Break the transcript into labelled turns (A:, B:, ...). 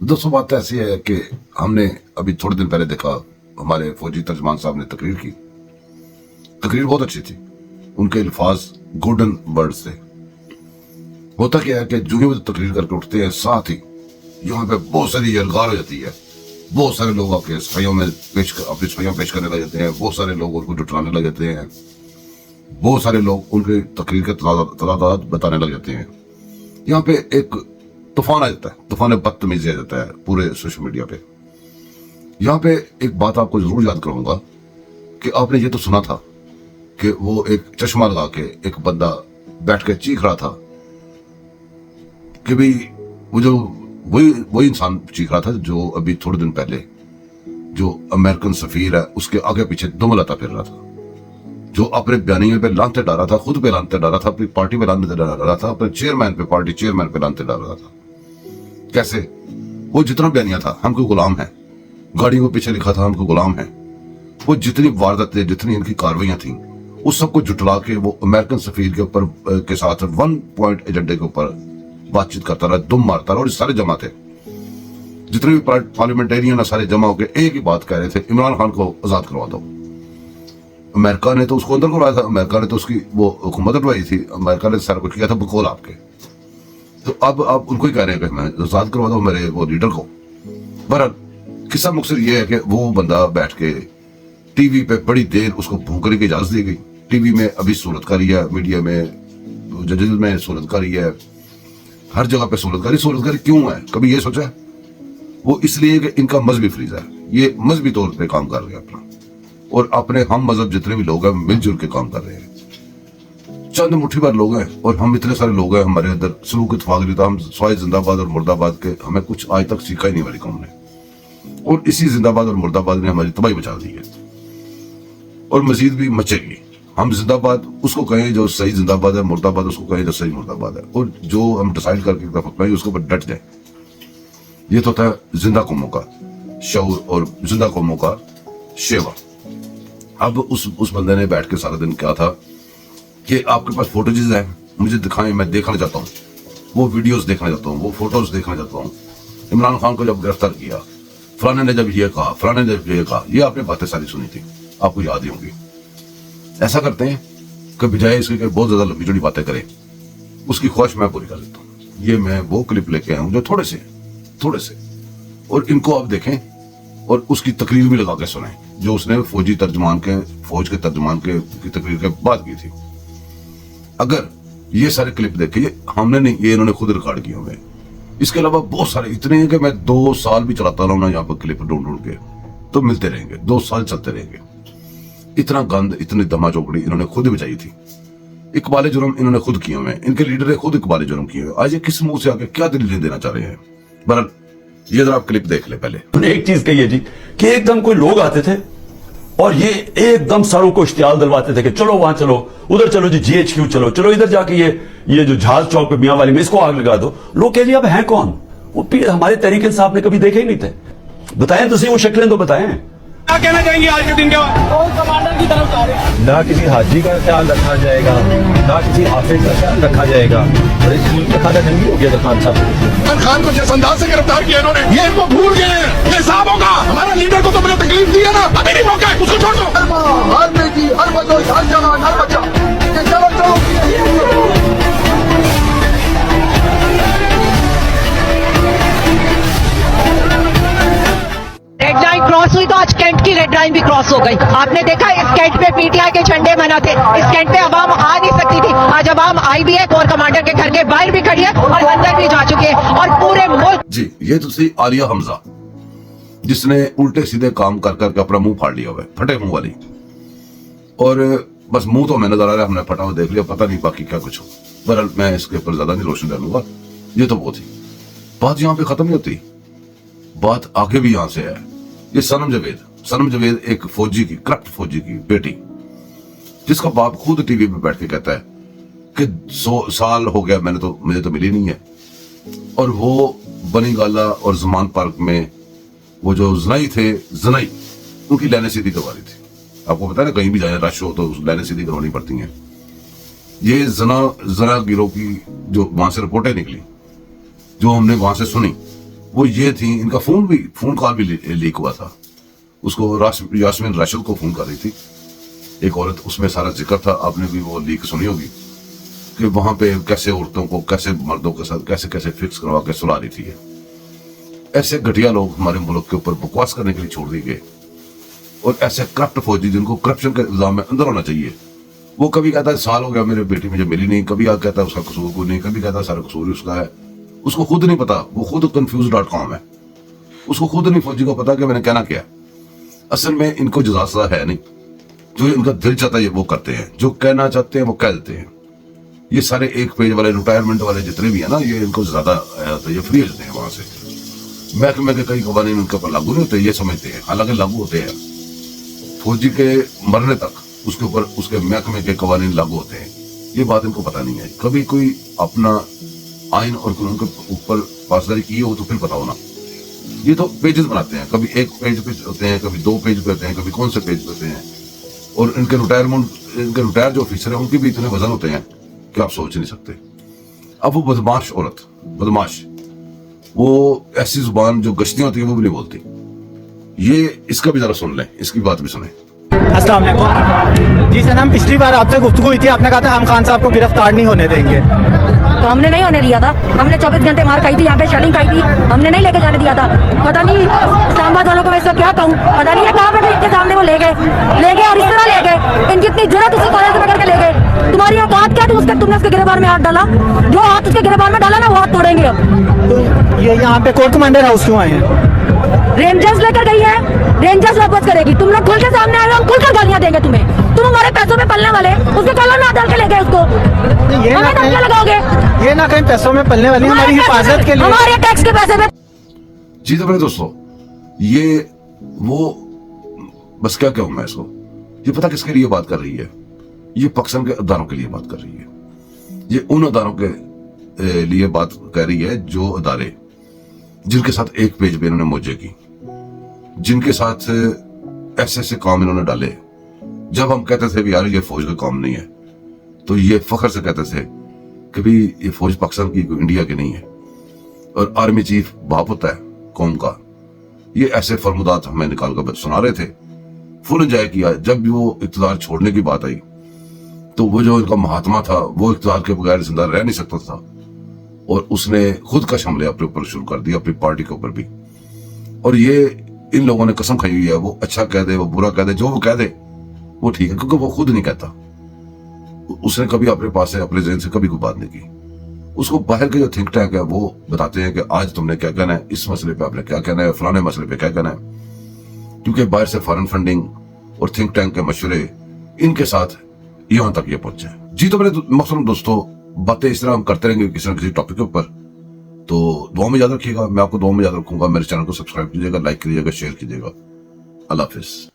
A: दोस्तों बात ऐसी है कि हमने अभी थोड़े दिन पहले देखा, हमारे फौजी तर्जमान साहब ने तकरीर की। तकरीर बहुत अच्छी थी, उनके अल्फाज गोल्डन वर्ड्स थे। होता क्या है कि जो ही वो तकरीर करके उठते हैं, साथ ही यहाँ पे बहुत सारी यलगार हो जाती है। बहुत सारे लोग आके सफाइयों में अपनी सफाइयाँ पेश करने लग जाते हैं। बहुत सारे लोग उनको जुटलाने लग जाते हैं। बहुत सारे लोग उनके तकरीर के तदाद बताने लग जाते हैं। यहाँ पे एक तूफान आ जाता है, तूफान बदतमीजी आ जाता है पूरे सोशल मीडिया पे। यहाँ पे एक बात आपको जरूर याद करूंगा कि आपने ये तो सुना था कि वो एक चश्मा लगा के एक बंदा बैठ के चीख रहा था कि भाई वो जो वही इंसान चीख रहा था जो अभी थोड़े दिन पहले जो अमेरिकन सफीर है उसके आगे पीछे दुम लाता फिर रहा था, जो अपने बयानियों पे लानते डाल रहा था, खुद पे लानते डाल रहा था, अपनी पार्टी पे लानते डाल रहा था, अपने चेयरमैन पे, पार्टी चेयरमैन पे लानते डाल रहा था। कैसे वो जितना बयानिया था हमको गुलाम है, गाड़ियों के पीछे लिखा था हमको गुलाम है, वो जितनी वारदातें, जितनी इनकी कार्रवाइयां थी, उस सबको जुटला के वो अमेरिकन सफीर के ऊपर के साथ 1 पॉइंट एजेंडे के ऊपर बातचीत करता रहा, दुम मारता रहा। और सारे जमा थे, जितने भी पार्लियामेंटेरियन सारे जमा होकर एक ही बात कह रहे थे, इमरान खान को आजाद करवा दो। अमेरिका ने तो उसको अंदर करवाया था, अमेरिका ने तो उसकी वो हुकूमत उठवाई थी, अमेरिका ने सारा कुछ किया था बकौल आपके। तो अब आप उनको ही कह रहे हैं कि मैं आजाद करवा दो मेरे वो लीडर को। बहरहाल किस्सा मुख्तसर ये है कि वो बंदा बैठ के टीवी पे बड़ी देर उसको भूखने की इजाजत दी गई। टीवी में अभी सूरतकारी है, मीडिया में जजेज में सूरतकारी है, हर जगह पे सूरतकारी क्यों है? कभी ये सोचा है? वो इसलिए कि इनका मजहबी फरीजा है, ये मजहबी तौर पे काम कर रहे हैं अपना, और अपने हम मजहब जितने भी लोग हैं मिलजुल के काम कर रहे हैं। चंद मुट्ठी भर लोग हैं और हम इतने सारे लोग हैं, हमारे अंदर सलूक इत्तेफाक नहीं था। हम स्वाय जिंदाबाद और मुर्दाबाद के हमें कुछ आज तक सीखा ही नहीं हमारी कौम ने, और इसी जिंदाबाद और मुर्दाबाद ने हमारी तबाही मचा दी है और मजीद भी मचेगी। हम जिंदाबाद उसको कहें जो सही जिंदाबाद है, मुर्दाबाद उसको कहें जो सही मुर्दाबाद है, और जो हम डिसाइड करके कहें उसके ऊपर डट जाए। ये तो था जिंदा कौमों का शऊर और जिंदा कौमों का शेवा। अब उस बंदे ने बैठ के सारा दिन क्या था कि आपके पास फोटोजेज हैं, मुझे दिखाएं, मैं देखना चाहता हूँ, वो वीडियोस देखना चाहता हूँ, वो फोटोज देखना चाहता हूँ। इमरान खान को जब गिरफ्तार किया, फलाने ने जब ये कहा, फलाने ने जब ये कहा, ये आपने बातें सारी सुनी थी, आपको याद ही होंगी। ऐसा करते हैं कि बजाय इसके कि बहुत ज्यादा लंबी चौड़ी बातें करें, उसकी ख्वाहिश मैं पूरी कर देता हूँ। ये मैं वो क्लिप लेके आया हूँ जो थोड़े से और इनको आप देखें और उसकी तकरीर भी लगा के सुने जो उसने फौज के तर्जमान के की तकरीर के बाद की थी। अगर ये सारे क्लिप देखे, ये हमने नहीं, ये इन्होंने खुद रिकॉर्ड किए हुए। इसके अलावा बहुत सारे इतने हैं कि मैं 2 साल भी चलाता रहूं ना यहाँ पर क्लिप ढूंढ के, तो मिलते रहेंगे, 2 साल चलते रहेंगे। इतना गंद, इतनी दमा चौकड़ी इन्होंने खुद बचाई थी। इकबाल जुर्म इन्होंने खुद किए हुए, इनके लीडर ने खुद इकबाल जुर्म किए हुए। आज ये किस मुंह से आके क्या दलीलें देना चाह रहे हैं? बहरहाल ये जरा आप क्लिप देख ले पहले।
B: उन्हें एक चीज कही है जी कि एकदम कोई लोग आते थे और ये एकदम सरों को इश्तियाल दिलवाते थे कि चलो वहां चलो, उधर चलो जी, GHQ चलो इधर जाके ये जो जहाज चौक पे मियां वाली में इसको आग लगा दो। लोग कह जी अब हैं कौन? वो हमारे तहरीक इंसाफ ने कभी देखे ही नहीं थे। बताएं तो सही, वो शक्लें तो बताएं।
C: क्या कहना चाहेंगे आज के दिन के बाद? कमांडर की तरफ जा रहे हैं।
D: ना किसी हाजी का ख्याल रखा जाएगा, ना किसी हाफिज का ख्याल रखा जाएगा, और इस मुल्क का खाना जंगी हो गया था खान साहब।
C: खान को जिस अंदाज से गिरफ्तार किया इन्होंने, ये इनको भूल गए हैं। ये हिसाब होगा, हमारा लीडर को तो मैंने तकलीफ दी है ना, अभी नहीं मौका है, उसको छोड़ दो। हर बेटी, हर बच्चों, हर जवान, हर बच्चा,
E: रेड लाइन क्रॉस हुई तो आज कैंट की रेड लाइन भी क्रॉस हो गई। आपने देखा इस कैंट पे PTI के झंडे बना थे, इस कैंट पे अवाम आ नहीं सकती थी। आज अवाम आई भी है, कोर कमांडर के घर के बाहर भी खड़ी है और अंदर भी जा चुके हैं, और पूरे मुल्क
A: जी। ये तो थी आलिया हमजा, जिसने उल्टे सीधे काम कर करके अपना मुंह फाड़ लिया हुआ है, फटे मुंह वाली। और बस मुंह तो हमें नजर आ रहा है, हमने फटा हुआ देख लिया, पता नहीं बाकी क्या कुछ हो। बहरहाल मैं इसके ऊपर ज्यादा नहीं रोशन डालूंगा। ये तो वो थी बात, यहाँ पे खत्म नहीं होती, बात आगे भी यहां से है। ये सनम जवेद एक फौजी की, करप्ट फौजी की बेटी, जिसका बाप खुद टीवी पे बैठ के कहता है कि 100 साल हो गया मुझे तो मिली नहीं है। और वो बनी गाला और जमान पार्क में वो जो जनाई थे, उनकी लाइनें सीधी करवा रही थी। आपको पता है ना, कहीं भी जाए रश हो तो लाइनें सीधी करवानी पड़ती हैं। ये जना गिरोह की जो वहां से रिपोर्टें निकली, जो हमने वहां से सुनी, वो ये थी। इनका फोन कॉल भी लीक हुआ था। उसको यास्मीन राशिद को फोन कर रही थी एक औरत, उसमें सारा जिक्र था, आपने भी वो लीक सुनी होगी कि वहां पे कैसे औरतों को, कैसे मर्दों के साथ कैसे कैसे फिक्स करवा के सुला रही थी। ऐसे घटिया लोग हमारे मुल्क के ऊपर बकवास करने के लिए छोड़ दिए गए, और ऐसे करप्ट फौजी जिनको करप्शन के इल्जाम में अंदर होना चाहिए, वो कभी कहता है साल हो गया मेरे बेटी मुझे मिली नहीं, कभी कहता है उसका कसूर कोई नहीं, कभी कहता है सारा कसूर उसका है। उसको खुद नहीं पता, वो खुद confused.com है, उसको खुद नहीं फौजी को पता कि मैंने कहना क्या। असल में इनको जज़ा सज़ा है नहीं, जो इनका दिल चाहता है वो करते हैं, जो कहना चाहते हैं वो कह देते हैं। ये सारे एक पेज वाले रिटायरमेंट वाले जितने भी है ना, ये इनको ज्यादा ये फ्री होते हैं वहां से। महकमे के कई कवानीन उनके ऊपर लागू नहीं होते, ये समझते हैं, हालांकि लागू होते हैं। फौजी के मरने तक उसके ऊपर उसके महकमे के कवानीन लागू होते हैं, ये बात इनको पता नहीं है। कभी कोई अपना आइन और कानून के ऊपर पासदारी की हो तो फिर पता होना। ये तो पेजेस बनाते हैं, कभी एक पेज पे होते हैं, कभी 2 पेज पे होते हैं, कभी कौन से पेज पे होते हैं। और इनके रिटायर जो ऑफिसर है उनके भी इतने वजन होते हैं कि आप सोच नहीं सकते। अब वो बदमाश औरत, बदमाश, वो ऐसी जुबान जो गश्तियां होती है वो भी नहीं बोलती। ये इसका भी जरा सुन लें, इसकी बात भी सुने।
F: अस्सलाम वालेकुम। जी सनम, पिछली बार आपसे गुफ्तगू हुई थी, आपने कहा था हम खान साहब को गिरफ्तार नहीं होने देंगे।
G: तो हमने नहीं होने दिया था, हमने 24 घंटे मार खाई थी, यहाँ पे शेलिंग खाई थी, हमने नहीं लेके जाने दिया था। पता नहीं इस्लामाबाद वालों को वैसे क्या कहूँ, पता नहीं है कहाँ पे इनके सामने वो ले गए और इस तरह ले गए। इनकी इतनी जरूरत उसे कॉलेज से पकड़ के ले गए। तुम्हारी औकात क्या थी तुमने उसके गिरफ्तार में हाथ डाला? जो हाथ उसके गिरफ्तार में डाला ना वो हाथ तोड़ेंगे अब।
F: तो ये यहाँ पे कोर्ट कमांडर हाउस क्यों आए हैं?
G: रेंजर्स लेकर गई है, रेंजर्स वापस करेगी। तुम लोग खुल के सामने आए हो, हम खुलकर गालियां देंगे तुम्हें। तुम हमारे पैसों में पलने वाले, उसके कॉलर में डाल के ले गए उसको। हमें धमकियां लगाओगे?
F: ये ना कहीं पैसों में पलने वाली, हमारी हिफाजत के लिए,
G: हमारे टैक्स के पैसे में।
A: जी तो मेरे दोस्तों, ये वो बस क्या कहूं मैं इसको, ये पता किसके लिए बात कर रही है? ये पाकिस्तान के अदारों के लिए बात कर रही है। ये उन अदारों के लिए बात कर रही है जो अदारे जिनके साथ एक पेज पे इन्होंने मौजे की, जिनके साथ ऐसे ऐसे काम इन्होंने डाले। जब हम कहते थे यार ये फौज का काम नहीं है, तो ये फख्र से कहते थे कि भी ये फौज पाकिस्तान की, इंडिया की नहीं है। और आर्मी चीफ बाप होता है कौम का। ये ऐसे फरमुदात हमें निकाल कर सुना रहे थे, फुल एंजॉय किया। जब भी वो इक़्तिदार छोड़ने की बात आई तो वो जो इनका महात्मा था वो इक़्तिदार के बगैर जिंदा रह नहीं सकता था, और उसने खुद का हमले अपने ऊपर शुरू कर दिया, अपनी पार्टी के ऊपर भी। और ये इन लोगों ने कसम खाई हुई है, वो अच्छा कह दे, वो बुरा कह दे, जो वो कह दे वो ठीक है, क्योंकि वो खुद नहीं कहता। उसने कभी अपने पास से, अपने ज़हन से कभी कोई बात नहीं की। उसको बाहर के जो थिंक टैंक है वो बताते हैं कि आज तुमने क्या कहना है, इस मसले पे आपने क्या कहना है, फलाने मसले पे क्या कहना है। क्योंकि बाहर से फॉरेन फंडिंग और थिंक टैंक के मशवरे इनके साथ यहां तक ये पहुंचे। जी तो मेरे मकसद दोस्तों, बातें इस तरह हम करते रहेंगे किसी न किसी टॉपिक के ऊपर, तो दुआ में याद रखिएगा। मैं आपको दुआ में याद रखूंगा। मेरे चैनल को सब्सक्राइब कीजिएगा, लाइक कीजिएगा, शेयर कीजिएगा। अल्लाह हाफिज।